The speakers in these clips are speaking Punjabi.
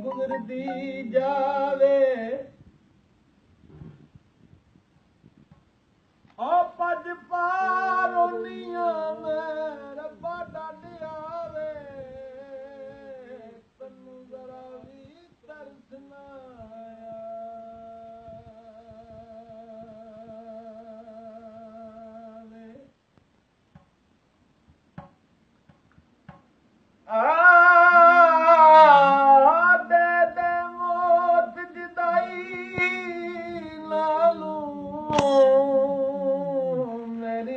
ਗੁਜ਼ਰਦੀ ਜਾਵੇ ਓ ਭੱਜ ਪਾਰੋਨੀਆਂ ਮੈਂ ਰੱਬਾ ਡਾਢ ਆਵੇ ਤੈਨੂੰ ਜ਼ਰਾ ਵੀ ਤਰਸ ਨਾ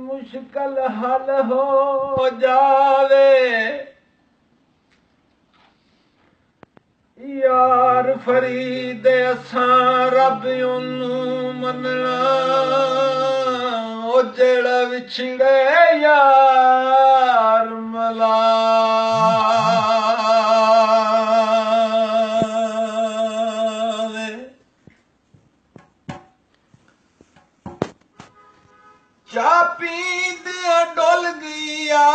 मुश्किल हल हो जावे यार फरीद असां रब ओनू मनना ओ जेड़ा विछड़े यार मला चा पींदे डुल गया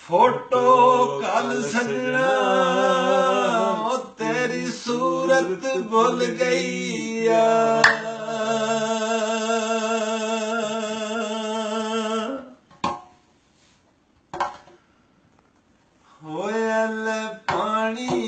फोटो कल सजना तेरी सूरत भूल गई होयल पानी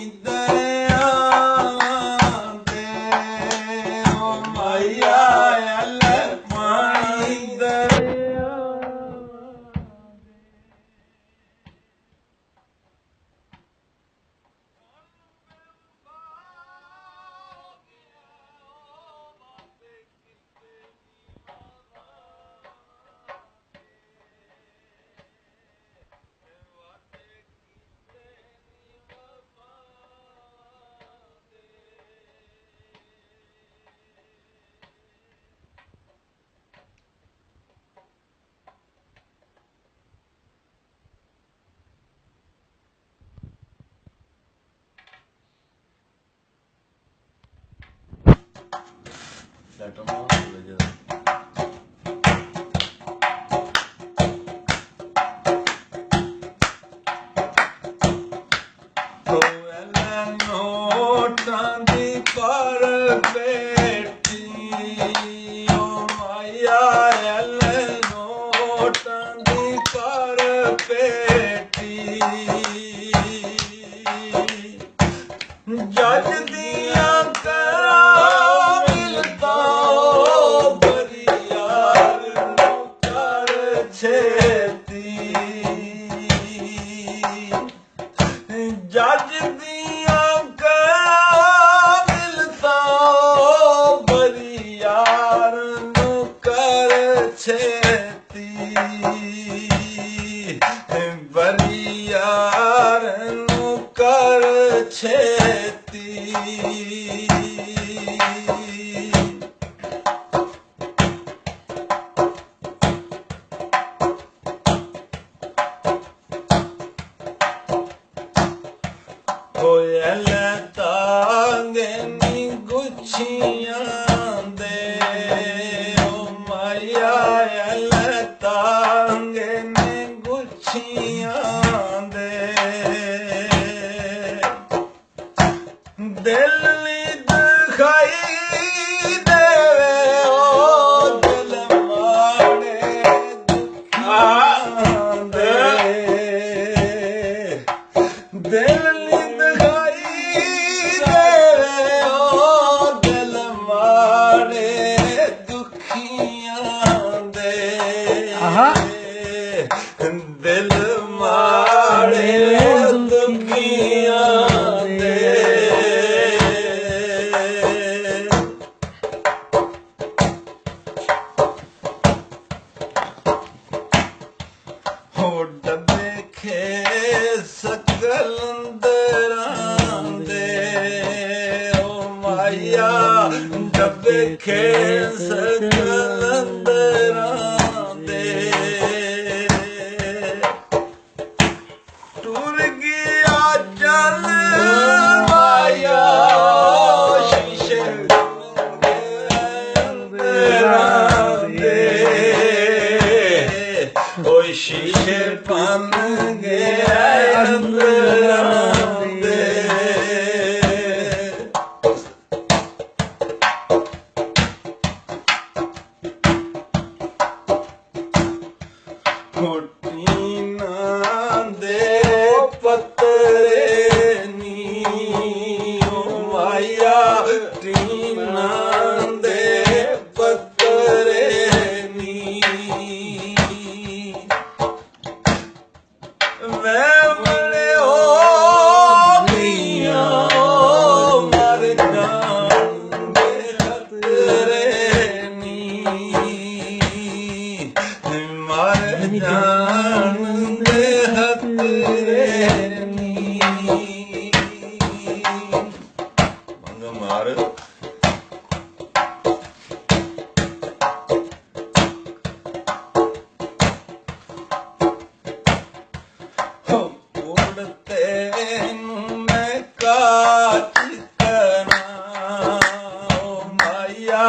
जज दिया करा मिलता बड़ी यार कर छेती जज दिया करा मिलता बड़ी यार कर छेती बड़ी यार कर छेती कोयल तांगे नी गुच्छियां दे ओ माया तांगे नी गुच्छियां दे दिल नी दिखाई देवे ओ दिल माने दुखियां दे दिल नी दिखाई देवे ओ दिल माने दुखियां दे दिल माने दुखियां ਡੱਬੇ ਸਕਲੰਦਰਾਂ ਦੇ ਓ ਮਾਇਆ ਡੱਬੇ ਸਕਲੰਦਰਾਂ ਦੇ ਟੁਰ ਗਿਆ ਚੱਲ ਮਾਇਆ ਸ਼ੀਸ਼ੇ ਅੰਦਰਾਂ ਦੇ ਓਏ ਸ਼ੀਸ਼ੇ ਪੰਨ ਗਿਆ ਅੰਦਰਾਂ ਦੇ ਟੀਨਾਂ ਦੇ ਪੱਤਰੇ ਨੀ ਓ ਮਾਇਆ ਟੀਨਾਂ ਦੇ ਪੱਤਰੇ ਨੀ ਮੈਂ ਮਰਿਓ ਗਈਆਂ ਮਰ ਜਾਣਗੇ ਖਤਰੇ ਨੀ ਮਰ ਜਾਣਗੇ ਖਤਰੇ ਨੀ ਮੰਗ ਮਾਰ ਉੜਤੇ ਨੂੰ ਮੈਂ ਕਾਚ ਕਰਾਂ ਓ ਮਾਇਆ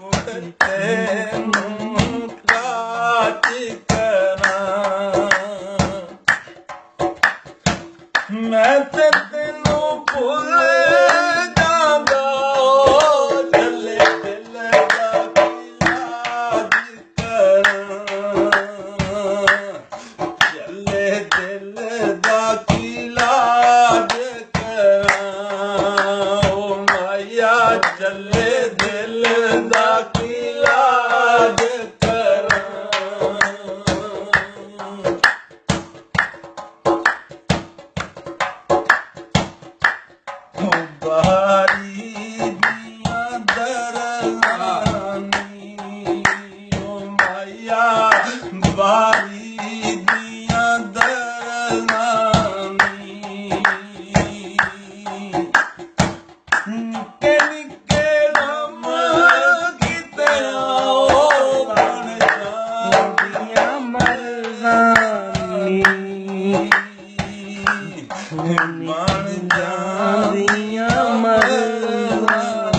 ਉੜਤੇ ਨੂੰ ਕਾਚ ਕਰਾਂ ਮੈਂ ਤੇ ਤੈਨੂੰ ਭੁੱਲ ਜਾਂਦਾ ਓ ਚੱਲੇ ਦਿਲ ਦਾ ਇਲਾਜ ਕਰਾਂ ਚੱਲੇ ਦਿਲ ਦਾ ਇਲਾਜ ਕਰਾਂ ਓ ਮਾਇਆ ਚੱਲੇ ਦਿਲ ਦਾ ਇਲਾਜ ਕਰਾਂ ਓ ਬਾਰੀ ਦੀਆਂ ਦਰਾਂ ਨੀ ਓ ਮਾਇਆ ਬਾਰੀ ਦੀਆਂ ਦਰਾਂ ਨੀ ਨਿੱਕੇ ਨਿੱਕੇ ਨਾਮ ਕੀਤੇ ਓ ਬਣ ਜਾਂਦੀਆਂ ਮਰਜ਼ਾਨੀ ਬਣ ਜਾਂਦੀਆਂ ਮਰਜ਼ਾਨੀ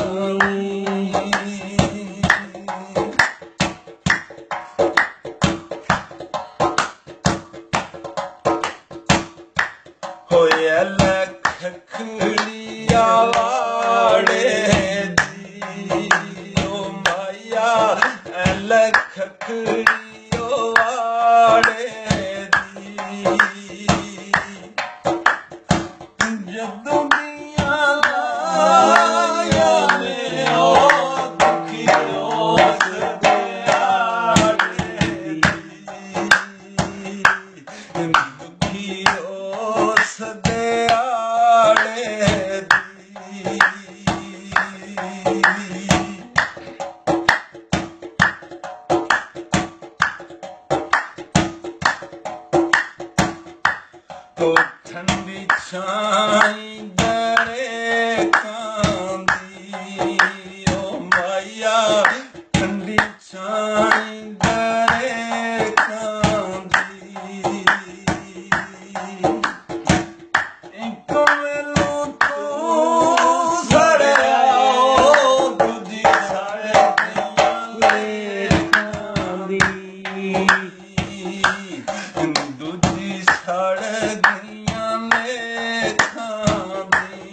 ਹੋਇਆ ਲੱਖ ਖੜੀਆ ਵਾੜੇ ਦੀ ਓ ਮਾਇਆ ਲੱਖ ਖੜੀਓ ਵਾੜੇ ਦੀ ਜਦੋਂ ਦੀਆਂ ਲਾਇਆ ਨੇ ਓ ਦੁਖੀਓ ਸਦਿਆੜੇ ਦੀ ਦੁਖੀਓ ਸਦਿਆੜੇ ਦੀ ਓ ਠੰਡੀ ਛਾਈ ਦਰੇ ਕਾਂਦੀ ਓ ਮਾਇਆ ਠੰਡੀ ਛਾਈ ਦਰੇ ਕਾਂਦੀ ਇੱਕ ਮੈਨੂੰ ਤੂੰ ਸੜਿਆ ਓ ਦੂਜੀ ਸੜ ਗਈਆਂ ਦੂਜੀ ਸੜ ਗਈਆਂ ਲੇਖਾਂ ਦੀ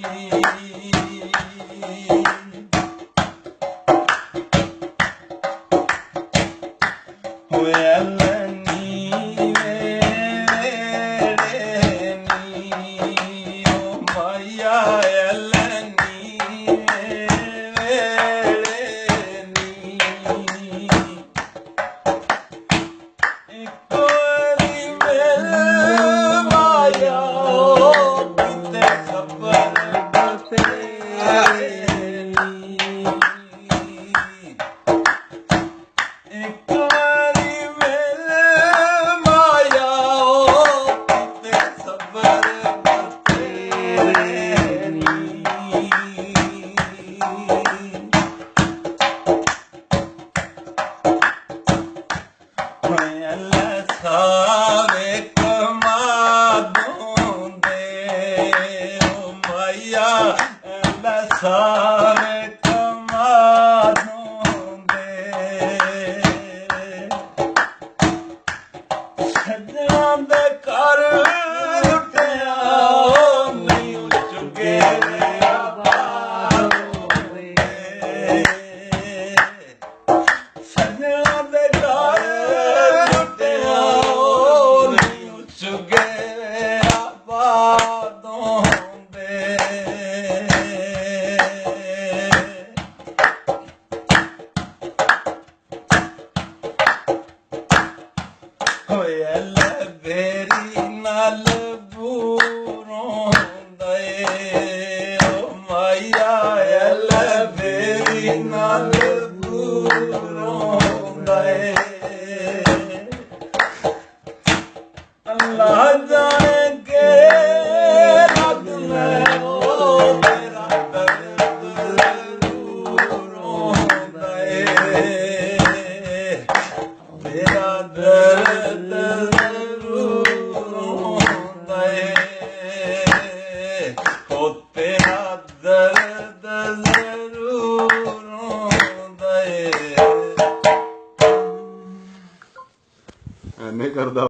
ਹੋਇਆ ਲੈਣੀ ਵੇੜੇ ਨੀ ਓ ਮਾਇਆ ਲੈਣੀ ਵੇੜੇ ਨੀ ਇੱਕ ਵਾਰੀ ਮਿਲ ਮਾਇਆ ਓ ਕਿਤੇ ਖਬਰ ਦੱਸੇ ਇੱਕ ਵਾਰੀ ਮਿਲ ਮਾਇਆ ਓ ਸੱਜਣਾ ਦੇ ਘਰ ਲੁੱਟਿਆ ਨਹੀਂ ਚੁਗੇ ਸੱਜਣਾ ਦੇ ਘਰ ਲੁੱਟਿਆ ਨਹੀਂ ਚੁਗੇ ਆਬਾਦੋਂ ਦੇ ਹੋਇਆ ਲੈ ਬੇਰੀ ਨਾਲ ਬੂਰੋਂ ਦਏ ਓ ਮਾਇਆ ਲੈ ਬੇਰੀ ਨਾਲ ਬੂਰੋਂ ਦਏ